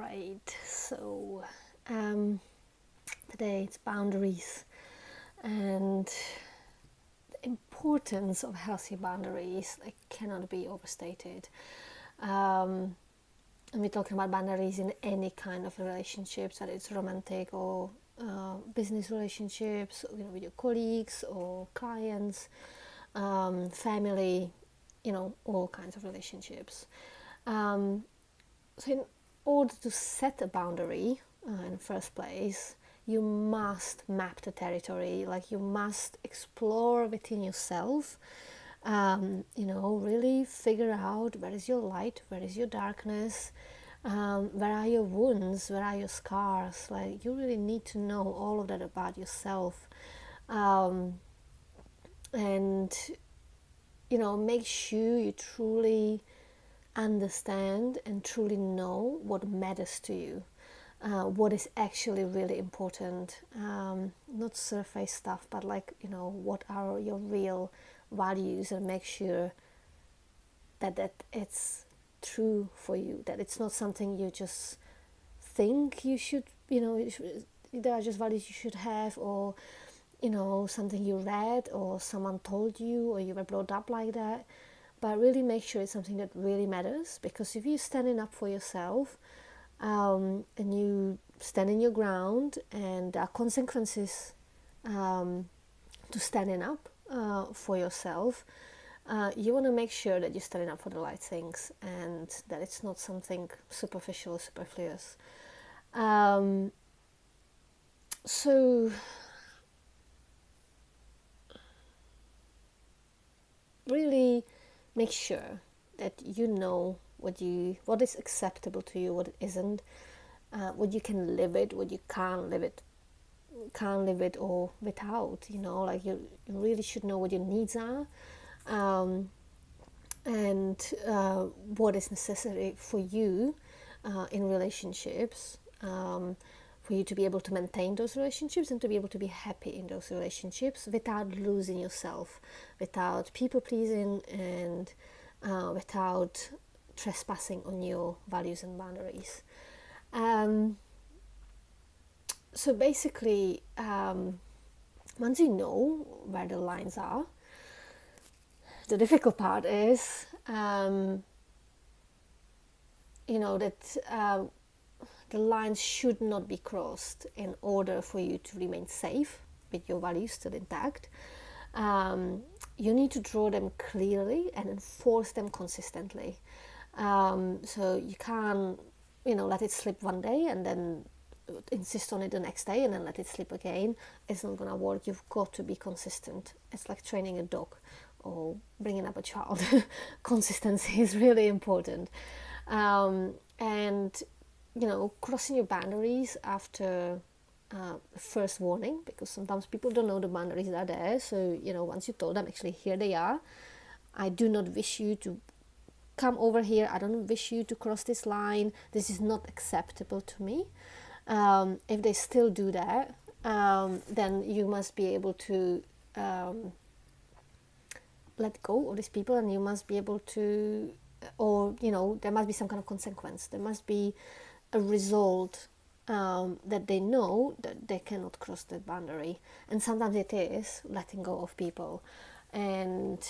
Right, so today it's boundaries and the importance of healthy boundaries cannot be overstated. And we're talking about boundaries in any kind of relationships, whether it's romantic or business relationships, with your colleagues or clients, family, all kinds of relationships. So in order to set a boundary in the first place, you must map the territory. You must explore within yourself. Really figure out where is your light, where is your darkness, where are your wounds, where are your scars. You really need to know all of that about yourself, and make sure you truly understand and truly know what matters to you, what is actually really important, not surface stuff, but what are your real values, and make sure that it's true for you, that it's not something you just think you should, there are just values you should have, or something you read or someone told you or you were brought up like that. But really make sure it's something that really matters, because if you're standing up for yourself, and you stand in your ground, and there are consequences to standing up for yourself, you want to make sure that you're standing up for the right things and that it's not something superficial or superfluous. So really make sure that you know what is acceptable to you, what isn't, what you can live it, what you can't live it, or without. You really should know what your needs are, and what is necessary for you in relationships, for you to be able to maintain those relationships and to be able to be happy in those relationships without losing yourself, without people pleasing, and without trespassing on your values and boundaries. So basically, once you know where the lines are, the difficult part is, that the lines should not be crossed in order for you to remain safe with your values still intact. You need to draw them clearly and enforce them consistently. So you can't, let it slip one day and then insist on it the next day and then let it slip again. It's not gonna work. You've got to be consistent. It's like training a dog or bringing up a child. Consistency is really important. And crossing your boundaries after first warning, because sometimes people don't know the boundaries are there. So once you told them, actually, here they are, I do not wish you to come over here, I don't wish you to cross this line, this is not acceptable to me. If they still do that, then you must be able to let go of these people, and you must be able to, or there must be some kind of consequence, there must be a result, that they know that they cannot cross that boundary. And sometimes it is letting go of people, and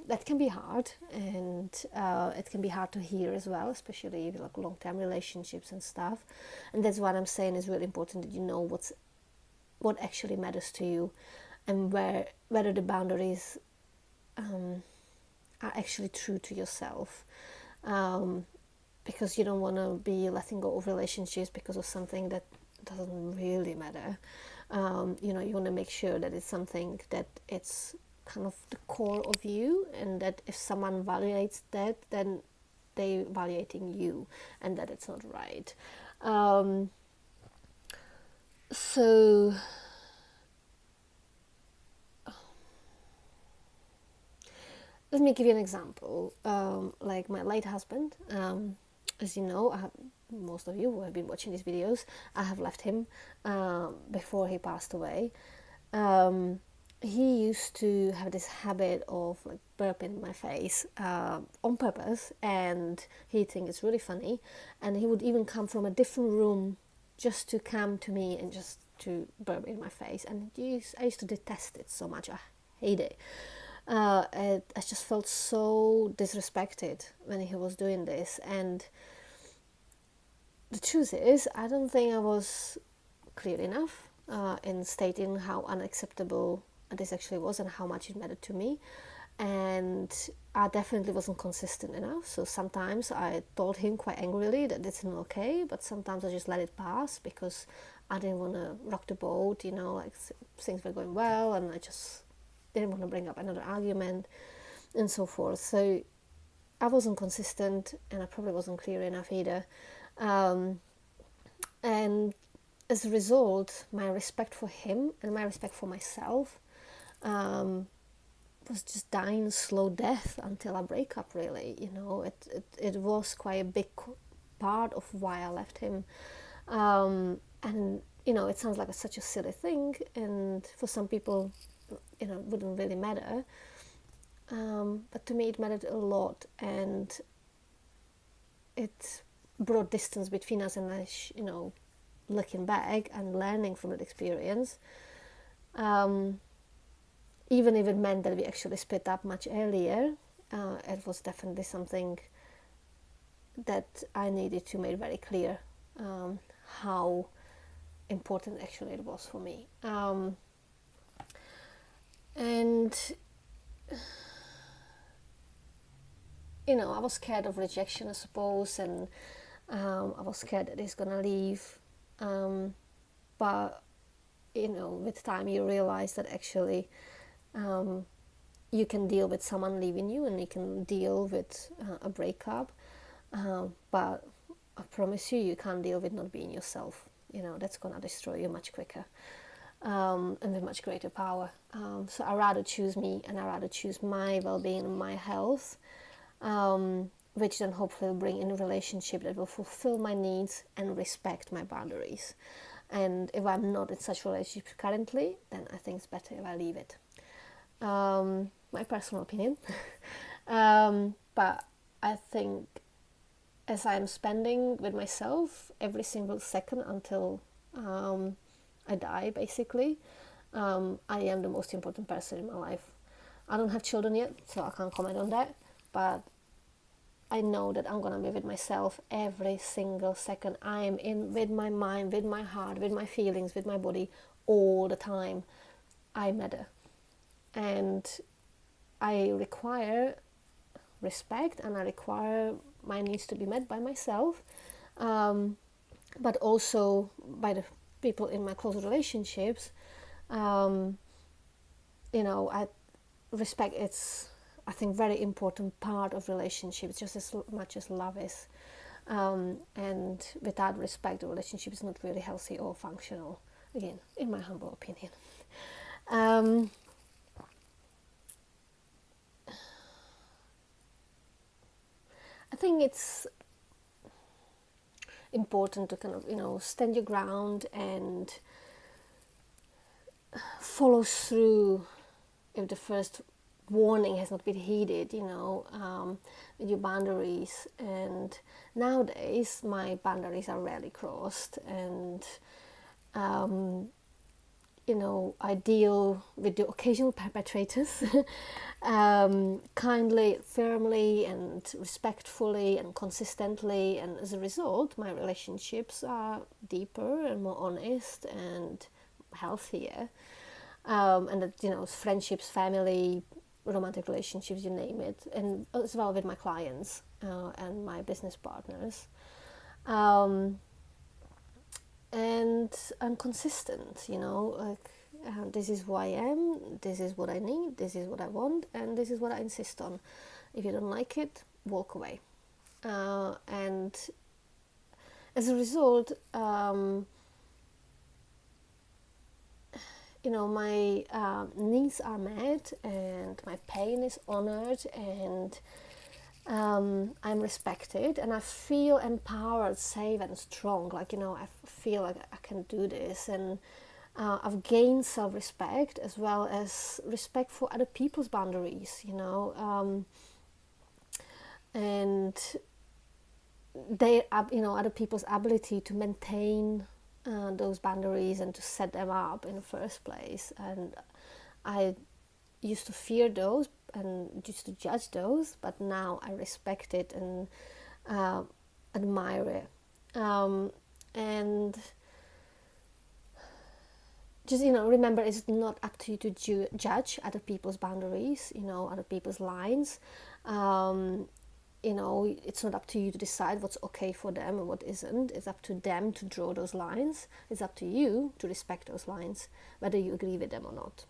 that can be hard, and it can be hard to hear as well, especially like long-term relationships and stuff. And that's what I'm saying is really important, that you know what actually matters to you, and whether the boundaries are actually true to yourself, because you don't want to be letting go of relationships because of something that doesn't really matter. You want to make sure that it's something that it's kind of the core of you, and that if someone validates that, then they validating you, and that it's not right. So let me give you an example. Like my late husband, as you know, most of you who have been watching these videos, I have left him before he passed away. he used to have this habit of like burping in my face on purpose, and he'd think it's really funny, and he would even come from a different room just to come to me and just to burp in my face. And I used to detest it so much. I hate it. I just felt so disrespected when he was doing this. And the truth is, I don't think I was clear enough in stating how unacceptable this actually was and how much it mattered to me. And I definitely wasn't consistent enough. So sometimes I told him quite angrily that this isn't okay, but sometimes I just let it pass because I didn't want to rock the boat, like things were going well, and I just didn't want to bring up another argument and so forth. So I wasn't consistent, and I probably wasn't clear enough either. And as a result, my respect for him and my respect for myself was just dying a slow death until our breakup, really. It was quite a big part of why I left him. And it sounds like such a silly thing, and for some people, it wouldn't really matter. But to me, it mattered a lot, and it brought distance between us. And looking back and learning from that experience, even if it meant that we actually split up much earlier, it was definitely something that I needed to make very clear how important actually it was for me. And I was scared of rejection, I suppose, and I was scared that he's gonna leave. But with time you realize that actually you can deal with someone leaving you, and you can deal with a breakup, but I promise you can't deal with not being yourself. That's gonna destroy you much quicker, and with much greater power. So I rather choose me, and I rather choose my well-being and my health, which then hopefully will bring in a relationship that will fulfill my needs and respect my boundaries. And if I'm not in such a relationship currently, then I think it's better if I leave it. My personal opinion. But I think as I'm spending with myself every single second until I die, basically, I am the most important person in my life. I don't have children yet, so I can't comment on that, but I know that I'm gonna be with myself every single second. I am in with my mind, with my heart, with my feelings, with my body all the time. I matter. And I require respect, and I require my needs to be met by myself, but also by the people in my close relationships. I respect, it's, I think, very important part of relationships, just as much as love is. And without respect, the relationship is not really healthy or functional, again, in my humble opinion. I think it's important to kind of, stand your ground and follow through if the first warning has not been heeded, with your boundaries. And nowadays, my boundaries are rarely crossed, and I deal with the occasional perpetrators kindly, firmly, and respectfully, and consistently. And as a result, my relationships are deeper and more honest and healthier. And that, friendships, family, romantic relationships, you name it, and as well with my clients and my business partners. And I'm consistent, this is who I am, this is what I need, this is what I want, and this is what I insist on. If you don't like it, walk away. And as a result, my needs are met, and my pain is honored, and I'm respected, and I feel empowered, safe, and strong. I feel like I can do this, and I've gained self-respect as well as respect for other people's boundaries, and other people's ability to maintain those boundaries and to set them up in the first place. And I used to fear those and used to judge those, but now I respect it and uh, admire it. And just remember, it's not up to you to judge other people's boundaries, other people's lines. um, it's not up to you to decide what's okay for them and what isn't. It's up to them to draw those lines. It's up to you to respect those lines, whether you agree with them or not.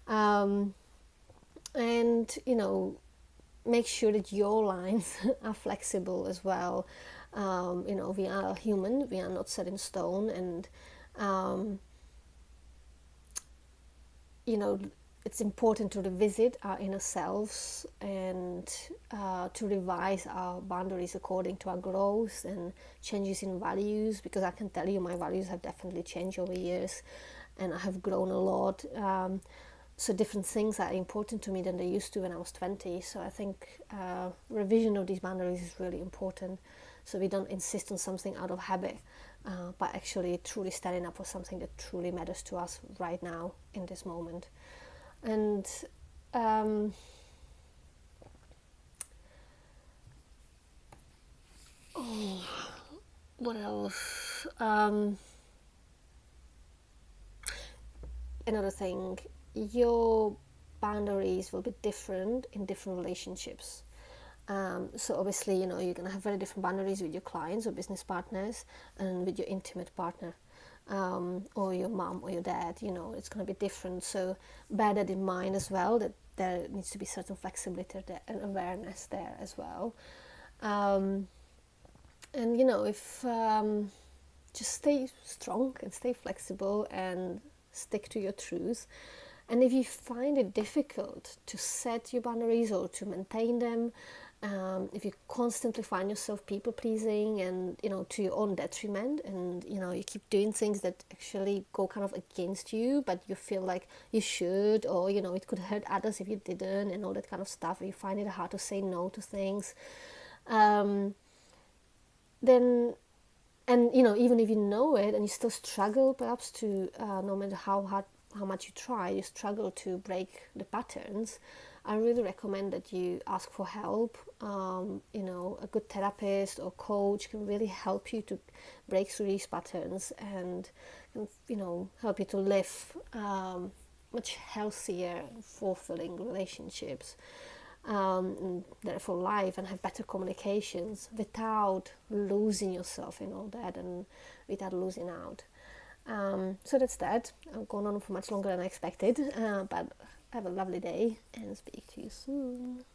And make sure that your lines are flexible as well. We are human, we are not set in stone, and um, it's important to revisit our inner selves and to revise our boundaries according to our growth and changes in values, because I can tell you my values have definitely changed over years and I have grown a lot. So different things are important to me than they used to when I was 20. So I think revision of these boundaries is really important, so we don't insist on something out of habit, but actually truly standing up for something that truly matters to us right now in this moment. And what else? Another thing, your boundaries will be different in different relationships. So obviously, you're going to have very different boundaries with your clients or business partners and with your intimate partner, or your mom or your dad. It's going to be different. So bear that in mind as well, that there needs to be certain flexibility there and awareness there as well. And if just stay strong and stay flexible and stick to your truth. And if you find it difficult to set your boundaries or to maintain them, if you constantly find yourself people pleasing and to your own detriment, and you keep doing things that actually go kind of against you, but you feel like you should, or it could hurt others if you didn't, and all that kind of stuff, and you find it hard to say no to things, then, and even if you know it and you still struggle perhaps to, no matter how hard, how much you try, you struggle to break the patterns, I really recommend that you ask for help. A good therapist or coach can really help you to break through these patterns and help you to live much healthier, fulfilling relationships, and therefore life, and have better communications without losing yourself in all that and without losing out. So that's that. I've gone on for much longer than I expected, but have a lovely day and speak to you soon.